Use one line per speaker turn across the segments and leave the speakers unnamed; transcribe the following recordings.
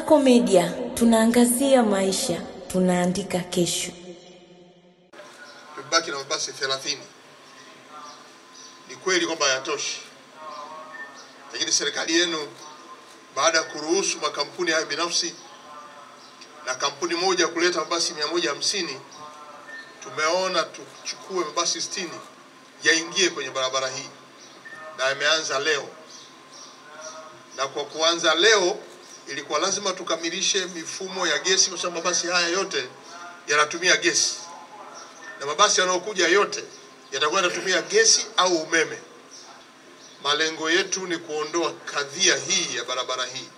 Kasako Media, tunaangazia maisha, tunaandika kesho.
Tumebaki na mabasi 30. Ni kweli kwamba hayatoshi. Lakini serikali yenu baada ya kuruhusu makampuni haya binafsi na kampuni moja kuleta mabasi 150, tumeona tuchukue mabasi 60 yaingie kwenye barabara hii. Na yameanza leo. Na kwa kuanza leo ilikuwa lazima tukamilishe mifumo ya gesi, kwa sababu mabasi haya yote yanatumia gesi. Na mabasi yanayokuja yote yatakuwa yanatumia gesi au umeme. Malengo yetu ni kuondoa kadhia hii ya barabara hii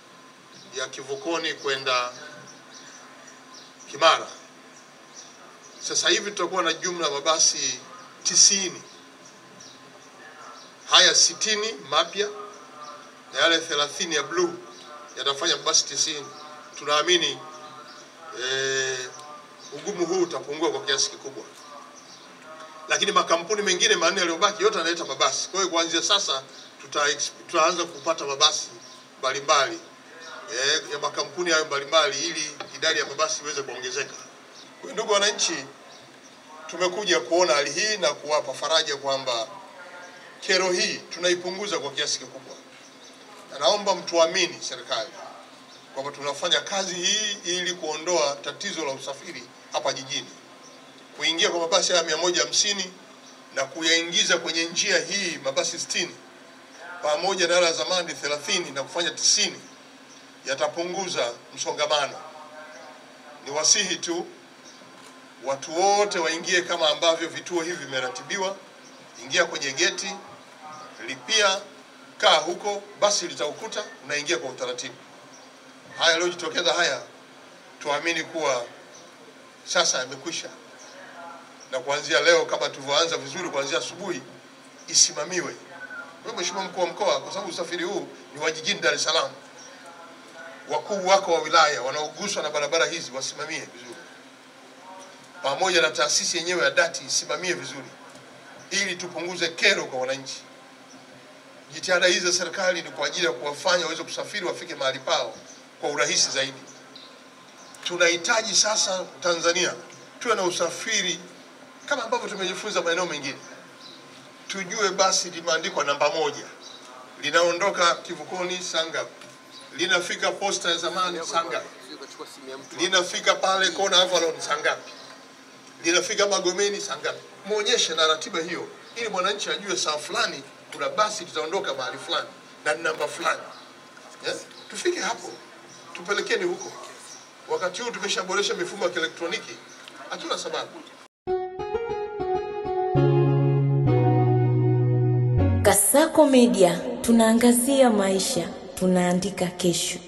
ya Kivukoni kwenda Kimara. Sasa hivi tutakuwa na jumla mabasi 90. Haya 60 mapya na yale 30 ya blue yatafanya mabasi 90. Tunaamini ugumu huu utapungua kwa kiasi kikubwa. Lakini makampuni mengine manne yaliyobaki yote yanaleta mabasi. Kwa hiyo kuanzia sasa tutaanza kupata mabasi mbalimbali ya makampuni hayo mbalimbali ili idadi ya mabasi iweze kuongezeka. Kwa ndugu wananchi, tumekuja kuona hali hii na kuwapa faraja kwamba kero hii tunaipunguza kwa kiasi kikubwa. Na naomba mtuamini serikali kwamba tunafanya kazi hii ili kuondoa tatizo la usafiri hapa jijini. Kuingia kwa mabasi haya 150 na kuyaingiza kwenye njia hii mabasi 60 pamoja na yale zamani 30 na kufanya 90 yatapunguza msongamano. Ni wasihi tu watu wote waingie kama ambavyo vituo hivi vimeratibiwa. Ingia kwenye geti, lipia, kaa huko, basi litaukuta, unaingia kwa utaratibu. Haya leo jitokeza haya, tuamini kuwa sasa yamekwisha. Na kuanzia leo kama tulivyoanza vizuri kuanzia asubuhi isimamiwe. Wewe Mheshimiwa Mkuu wa Mkoa, kwa sababu usafiri huu ni wa jijini Dar es Salaam. Wakuu wako wa wilaya wanaoguswa na barabara hizi wasimamie vizuri. Pamoja na taasisi yenyewe ya dati isimamie vizuri ili tupunguze kero kwa wananchi. Jitihada hizi za serikali ni kwa ajili ya kuwafanya waweze kusafiri wafike mahali pao kwa urahisi zaidi. Tunahitaji sasa Tanzania tuwe na usafiri kama ambavyo tumejifunza maeneo mengine. Tujue basi limeandikwa namba 1. Linaondoka Kivukoni saa ngapi? Linafika posta ya zamani saa ngapi? Linafika pale kona Avalon saa ngapi? Linafika Magomeni saa ngapi? Muonyeshe na ratiba hiyo ili mwananchi ajue saa fulani kuna basi litaondoka mahali fulani na namba fulani. Tufike hapo. Tupelekeni huko. Wakati huu tumeshaboresha mifumo ya kielektroniki. Hatuna sababu.
Kasako Media, tunaangazia maisha, tunaandika kesho.